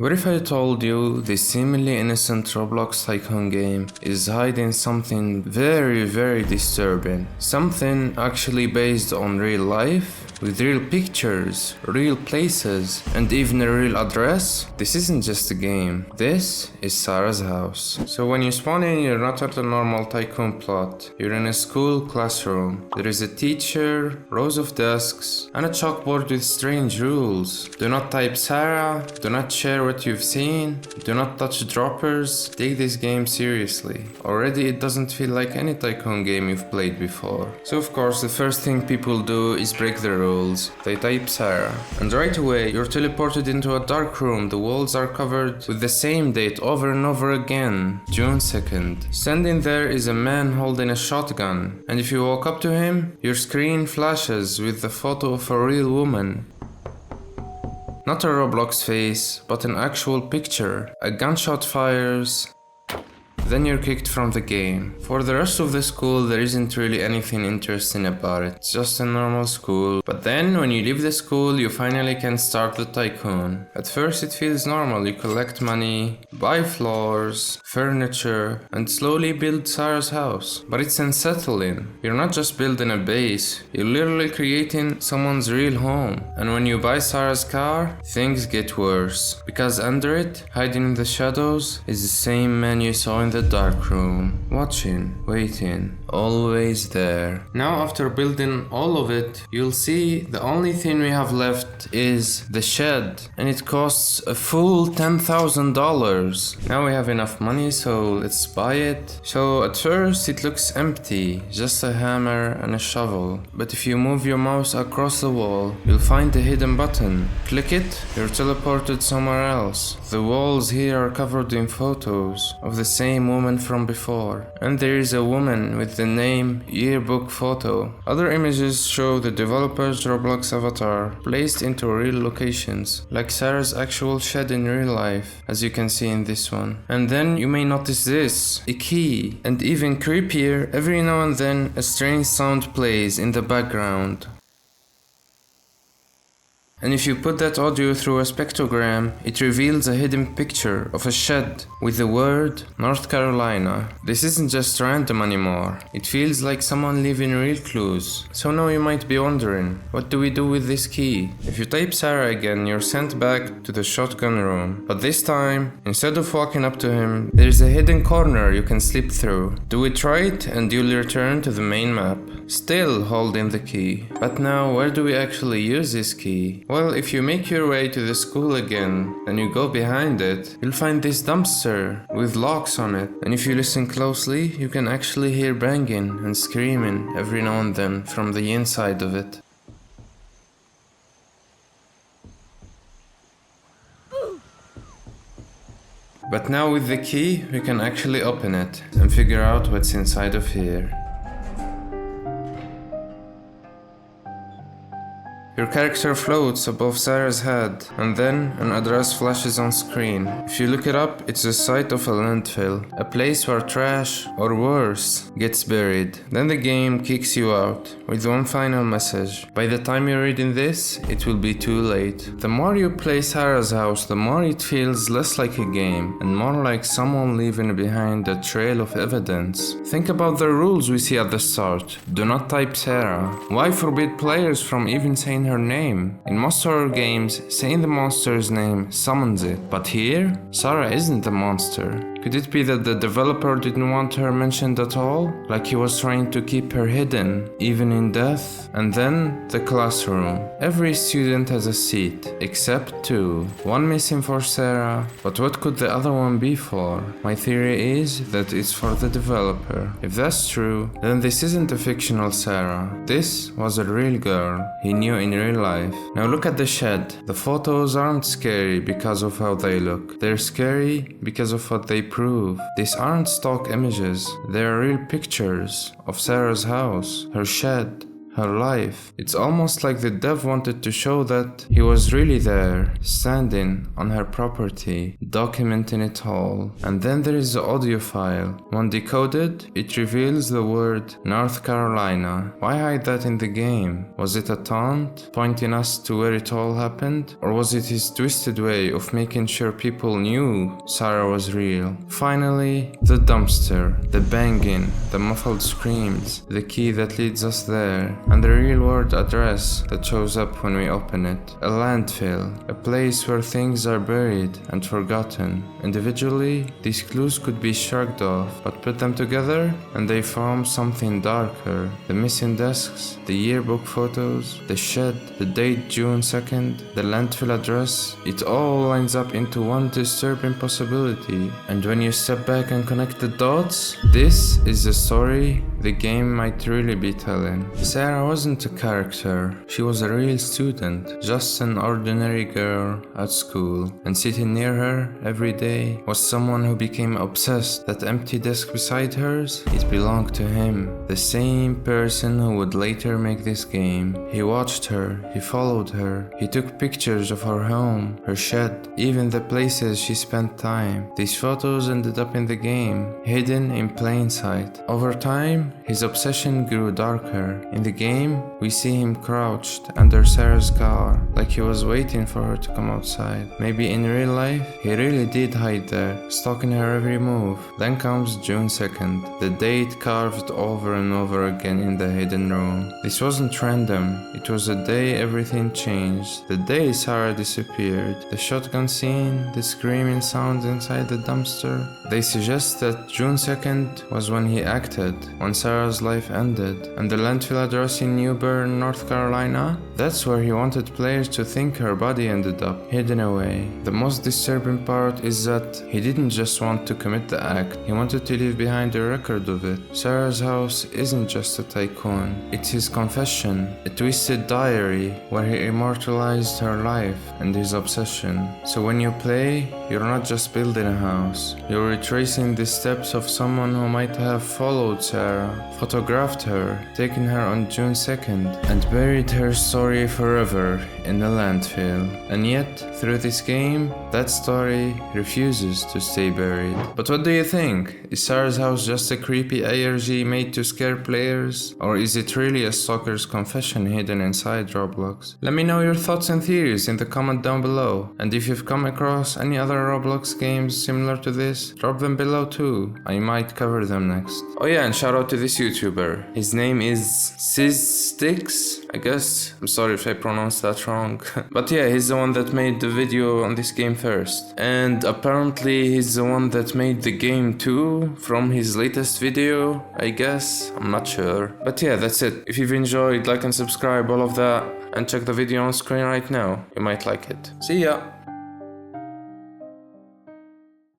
What if I told you this seemingly innocent Roblox Tycoon game is hiding something very disturbing? Something actually based on real life? With real pictures, real places, and even a real address? This isn't just a game. This is Sarah's house. So when you spawn in, you're not at a normal Tycoon plot. You're in a school classroom. There is a teacher, rows of desks, and a chalkboard with strange rules. Do not type Sarah, do not share what you've seen, do not touch droppers. Take this game seriously. Already it doesn't feel like any Tycoon game you've played before. So of course the first thing people do is break the rules. They type Sarah, and right away you're teleported into a dark room. The walls are covered with the same date over and over again, June 2nd. Standing there is a man holding a shotgun, and if you walk up to him, your screen flashes with the photo of a real woman. Not a Roblox face, but an actual picture. A gunshot fires. Then you're kicked from the game. For the rest of the school, there isn't really anything interesting about it. It's just a normal school. But then, when you leave the school, you finally can start the Tycoon. At first it feels normal. You collect money, buy floors, furniture, and slowly build Sarah's house. But it's unsettling. You're not just building a base. You're literally creating someone's real home. And when you buy Sarah's car, things get worse. Because under it, hiding in the shadows, is the same man you saw in the dark room, watching, waiting, always there. Now after building all of it, you'll see the only thing we have left is the shed, and it costs a full $10,000. Now we have enough money, so let's buy it. So at first it looks empty, just a hammer and a shovel. But if you move your mouse across the wall, you'll find a hidden button. Click it, you're teleported somewhere else. The walls here are covered in photos of the same woman from before, and there is a woman with the name yearbook photo. Other images show the developer's Roblox avatar placed into real locations, like Sarah's actual shed in real life, as you can see in this one. And then you may notice this, a key, and even creepier, every now and then a strange sound plays in the background. And if you put that audio through a spectrogram, it reveals a hidden picture of a shed with the word North Carolina. This isn't just random anymore. It feels like someone leaving real clues. So now you might be wondering, what do we do with this key? If you type Sarah again, you're sent back to the shotgun room. But this time, instead of walking up to him, there's a hidden corner you can slip through. Do it right and you'll return to the main map, still holding the key. But now, where do we actually use this key? Well, if you make your way to the school again, and you go behind it, you'll find this dumpster with locks on it. And if you listen closely, you can actually hear banging and screaming every now and then from the inside of it. But now with the key, we can actually open it and figure out what's inside of here. Your character floats above Sarah's head, and then an address flashes on screen. If you look it up, it's the site of a landfill, a place where trash, or worse, gets buried. Then the game kicks you out with one final message. By the time you're reading this, it will be too late. The more you play Sarah's house, the more it feels less like a game, and more like someone leaving behind a trail of evidence. Think about the rules we see at the start. Do not type Sarah. Why forbid players from even saying her name? In most horror games, saying the monster's name summons it, but here, Sarah isn't the monster. Could it be that the developer didn't want her mentioned at all? Like he was trying to keep her hidden, even in death? And then, the classroom. Every student has a seat, except two. One missing for Sarah, but what could the other one be for? My theory is that it's for the developer. If that's true, then this isn't a fictional Sarah. This was a real girl he knew in real life. Now look at the shed. The photos aren't scary because of how they look. They're scary because of what they prove. These aren't stock images. They are real pictures of Sarah's house, her shed, her life. It's almost like the dev wanted to show that he was really there, standing on her property, documenting it all. And then there is the audio file. When decoded, it reveals the word North Carolina. Why hide that in the game? Was it a taunt, pointing us to where it all happened? Or was it his twisted way of making sure people knew Sarah was real? Finally, the dumpster, the banging, the muffled screams, the key that leads us there, and the real world address that shows up when we open it. A landfill, a place where things are buried and forgotten. Individually, these clues could be shrugged off, but put them together and they form something darker. The missing desks, the yearbook photos, the shed, the date June 2nd, the landfill address, it all lines up into one disturbing possibility. And when you step back and connect the dots, this is the story the game might really be telling. Sarah wasn't a character, she was a real student, just an ordinary girl at school. And sitting near her every day was someone who became obsessed. That empty desk beside hers, it belonged to him. The same person who would later make this game. He watched her, he followed her, he took pictures of her home, her shed, even the places she spent time. These photos ended up in the game, hidden in plain sight. Over time, his obsession grew darker. In the game, we see him crouched under Sarah's car, like he was waiting for her to come outside. Maybe in real life, he really did hide there, stalking her every move. Then comes June 2nd, the date carved over and over again in the hidden room. This wasn't random, it was the day everything changed. The day Sarah disappeared. The shotgun scene, the screaming sounds inside the dumpster. They suggest that June 2nd was when he acted, when Sarah's life ended. And the landfill address in New Bern, North Carolina, that's where he wanted players to think her body ended up, hidden away. The most disturbing part is that he didn't just want to commit the act, he wanted to leave behind a record of it. Sarah's house isn't just a tycoon, it's his confession, a twisted diary where he immortalized her life and his obsession. So when you play, you're not just building a house, you're retracing the steps of someone who might have followed Sarah, photographed her, taken her on June 2nd, and buried her story forever in the landfill. And yet, through this game, that story refuses to stay buried. But what do you think? Is Sarah's house just a creepy ARG made to scare players? Or is it really a stalker's confession hidden inside Roblox? Let me know your thoughts and theories in the comment down below. And if you've come across any other Roblox games similar to this, drop them below too. I might cover them next. Oh yeah, and shout out to this YouTuber. His name is SizSticks, I guess. I'm sorry if I pronounced that wrong. But yeah, he's the one that made the video on this game first. And apparently he's the one that made the game too, from his latest video, I guess. I'm not sure. But yeah, that's it. If you've enjoyed, like and subscribe, all of that. And check the video on screen right now. You might like it. See ya!